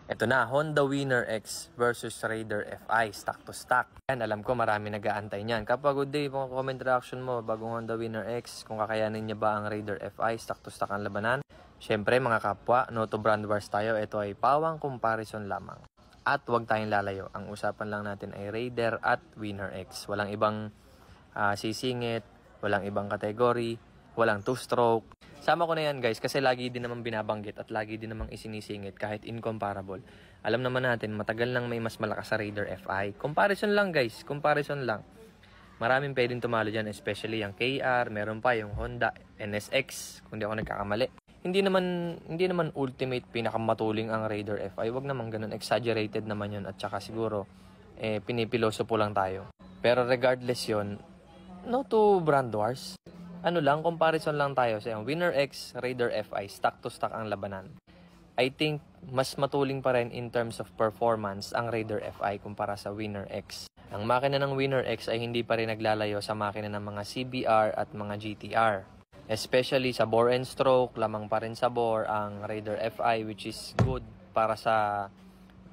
Ito na, Honda Winner X versus Raider FI, stock to stock. Yan, alam ko marami nag-aantay niyan. Kapag good day, kung comment reaction mo, bagong Honda Winner X, kung kakayanin niya ba ang Raider FI, stock to stock ang labanan. Siyempre mga kapwa, no to brand wars tayo, ito ay pawang comparison lamang. At huwag tayong lalayo, ang usapan lang natin ay Raider at Winner X. Walang ibang sisingit, walang ibang kategory, walang two-stroke. Sama ko na yan guys kasi lagi din naman binabanggit at lagi din naman isinisingit kahit incomparable. Alam naman natin matagal nang may mas malakas sa Raider FI. Comparison lang guys, comparison lang. Maraming pwedeng tumalo dyan, especially yung KR, meron pa yung Honda NSX kung di ako nagkakamali. Hindi naman ultimate pinakamatuling ang Raider FI. Wag naman ganun, exaggerated naman yun at saka siguro pinipiloso po lang tayo. Pero regardless yun, no to brand wars. Ano lang, comparison lang tayo sa Winner X, Raider FI, stock to stock ang labanan. I think mas matuling pa rin in terms of performance ang Raider FI kumpara sa Winner X. Ang makina ng Winner X ay hindi pa rin naglalayo sa makina ng mga CBR at mga GTR. Especially sa bore and stroke, lamang pa rin sa bore ang Raider FI, which is good para sa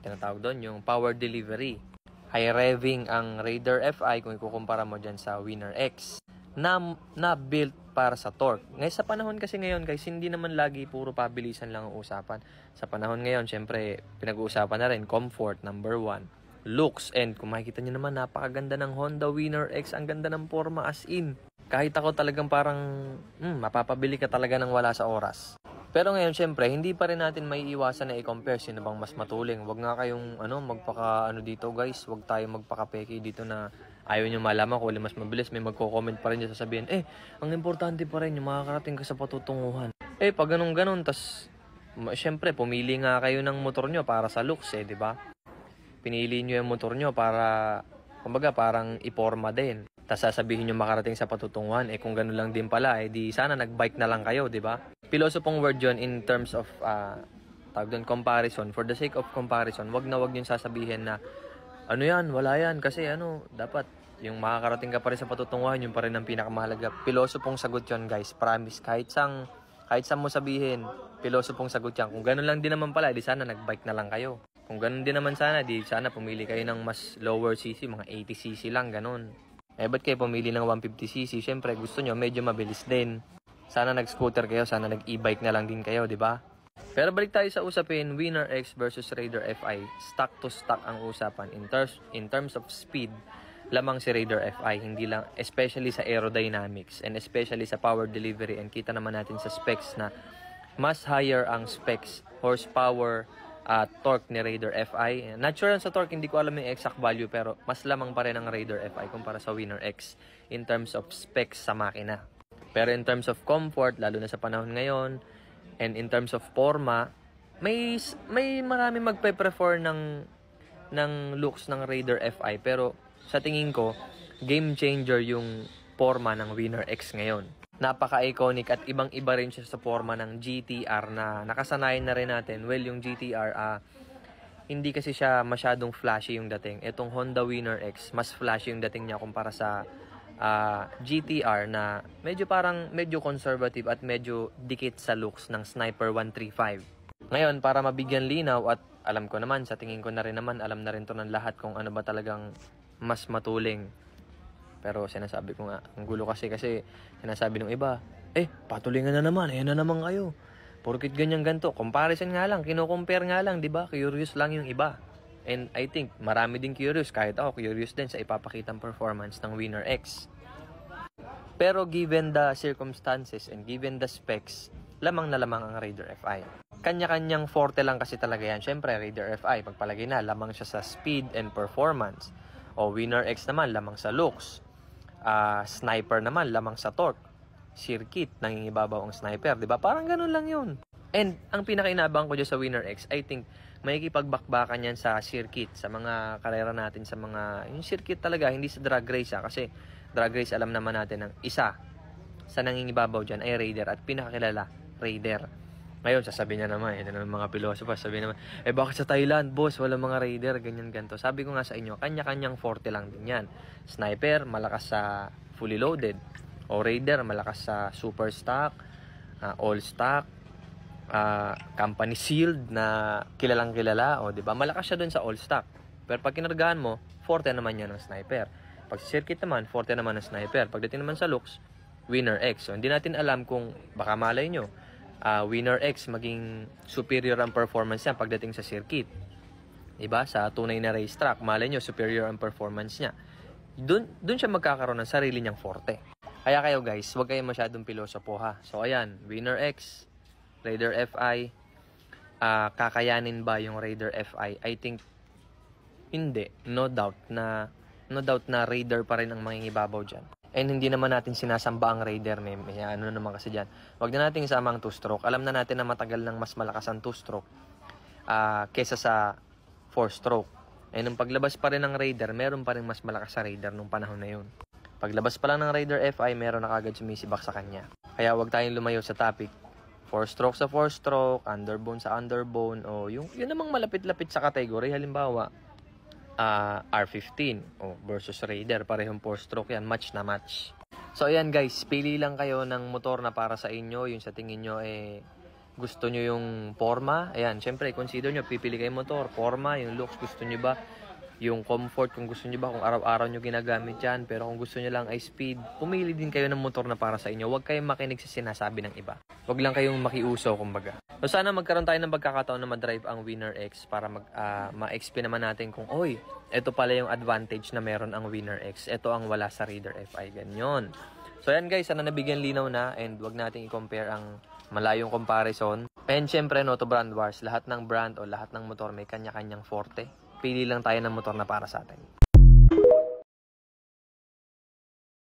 tinatawag doon yung power delivery. High revving ang Raider FI kung ikukumpara mo dyan sa Winner X. Na built para sa torque. Ngayon sa panahon kasi ngayon guys, hindi naman lagi puro pabilisan lang ang usapan. Sa panahon ngayon, syempre, pinag-uusapan na rin comfort, number 1. Looks, and kung makikita nyo naman, napakaganda ng Honda Winner X. Ang ganda ng forma as in. Kahit ako talagang parang, mapapabili ka talaga ng wala sa oras. Pero ngayon, syempre, hindi pa rin natin may iwasan na i-compare sino bang mas matuling. Wag nga kayong dito guys. Wag tayo magpaka-peki dito na ayaw nyo malaman kung mas mabilis. May magko-comment pa rin dyan sasabihin, ang importante pa rin yung makakarating ka sa patutunguhan. Pag ganun-ganun, tas syempre, pumili nga kayo ng motor nyo para sa looks di ba? Pinili nyo yung motor nyo para, kumbaga, parang iporma din. Tas sasabihin nyo makarating sa patutunguhan, kung ganun lang din pala, di sana nagbike na lang kayo, di ba? Pilosopong word yun in terms of, comparison. For the sake of comparison, wag nyo sasabihin na, ano yan, wala yan, kasi dapat, yung makakarating ka pa rin sa patutunguhan, yung pa rin ang pinakamahalaga. Pilosopong sagot yun, guys. Promise, kahit saan mo sabihin, pilosopong sagot yan. Kung ganun lang din naman pala, di sana nagbike na lang kayo. Kung ganun din naman sana, di sana pumili kayo ng mas lower cc, mga 80cc lang, ganun. Ba't kayo pumili ng 150cc? Siyempre, gusto nyo medyo mabilis din. Sana nag-scooter kayo, sana nag-e-bike na lang din kayo, di ba? Pero balik tayo sa usapin, Winner X versus Raider FI. Stock to stock ang usapan. In terms of speed, lamang si Raider FI. Hindi lang, especially sa aerodynamics and especially sa power delivery. And kita naman natin sa specs na mas higher ang specs, horsepower, torque ni Raider FI. Not sure sa torque, hindi ko alam yung exact value, pero mas lamang pa rin ang Raider FI kumpara sa Winner X in terms of specs sa makina. Pero in terms of comfort, lalo na sa panahon ngayon, and in terms of forma, may marami magpe-prefer ng looks ng Raider FI, pero sa tingin ko, game changer yung forma ng Winner X ngayon. Napaka-iconic at ibang-iba rin siya sa forma ng GTR na nakasanayan na rin natin. Well, yung GTR, hindi kasi siya masyadong flashy yung dating. Itong Honda Winner X, mas flashy yung dating niya kumpara sa GTR na medyo conservative at medyo dikit sa looks ng Sniper 135. Ngayon, para mabigyan linaw at alam ko naman, sa tingin ko na rin naman, alam na rin to ng lahat kung ano ba talagang mas matuling. Pero sinasabi ko nga, ang gulo kasi sinasabi ng iba, patulingan na naman, na naman kayo. Porkit ganyan ganto, comparison nga lang, kino-compare nga lang, di ba? Curious lang yung iba. And I think marami din curious, kahit ako curious din sa ipapakitang performance ng Winner X. Pero given the circumstances and given the specs, lamang na lamang ang Raider FI. Kanya-kanyang forte lang kasi talaga yan. Siyempre, Raider FI, pagpalagay na, lamang siya sa speed and performance. O Winner X naman, lamang sa looks. Sniper naman, lamang sa torque. Circuit, nangingibabaw ang sniper, di ba? Parang ganun lang yun. And ang pinakainabang ko dyan sa Winner X, I think, may kipagbakbakan yan sa circuit, sa mga karera natin, sa mga, yung circuit talaga, hindi sa drag race kasi drag race alam naman natin ng isa sa nangingibabaw dyan ay Raider at pinakakilala, Raider. Ngayon, sasabihin niya naman, ito naman mga pilosopo, sabihin naman, bakit sa Thailand, boss, wala mga Raider, ganyan, ganito. Sabi ko nga sa inyo, kanya-kanyang forte lang din yan. Sniper, malakas sa fully loaded. O Raider, malakas sa super stock, all stock. company sealed na kilalang kilala, o 'di ba? Malakas siya doon sa all stock. Pero pag kinargahan mo, forte naman 'yan ng sniper. Pag sa circuit naman, forte naman ng sniper. Pagdating naman sa looks, Winner X. So hindi natin alam kung baka malay nyo, Winner X maging superior ang performance niya pagdating sa circuit. Diba? Sa tunay na racetrack, malay nyo, superior ang performance niya. Doon siya magkakaroon ng sarili niyang forte. Kaya kayo guys, huwag kayo masyadong pilosopo ha. So ayan, Winner X, Raider FI, kakayanin ba yung Raider FI? I think hindi. No doubt na Raider pa rin ang mangingibabaw dyan. And hindi naman natin sinasamba ang Raider. May ano naman kasi dyan. Huwag na natin isama ang 2-stroke. Alam na natin na matagal nang mas malakas ang 2-stroke kesa sa 4-stroke. And nung paglabas pa rin ng Raider, meron pa rin mas malakas sa Raider nung panahon na yun. Paglabas pa lang ng Raider FI, meron na kagad sumisibak sa kanya. Kaya huwag tayong lumayo sa topic. 4-stroke sa 4-stroke, underbone sa underbone, o yun namang malapit-lapit sa category. Halimbawa, R15 versus Raider, parehong 4-stroke yan, match na match. So ayan guys, pili lang kayo ng motor na para sa inyo, yung sa tingin nyo gusto nyo yung forma. Ayan, syempre consider nyo, pipili kayo motor, forma, yung looks, gusto nyo ba yung comfort, kung gusto nyo ba, kung araw-araw nyo ginagamit yan, pero kung gusto nyo lang ay speed, pumili din kayo ng motor na para sa inyo. Huwag kayong makinig sa sinasabi ng iba. Huwag lang kayong makiuso, kumbaga. So sana magkaroon tayo ng pagkakataon na madrive ang Winner X para ma-explain naman natin kung, oy, ito pala yung advantage na meron ang Winner X. Ito ang wala sa Raider FI. Ganyan. So yan guys, sana nabigyan linaw na, and wag natin i-compare ang malayong comparison. And syempre, no, to brand wars, lahat ng brand o lahat ng motor may kanya-kanyang forte. Pili lang tayo ng motor na para sa atin.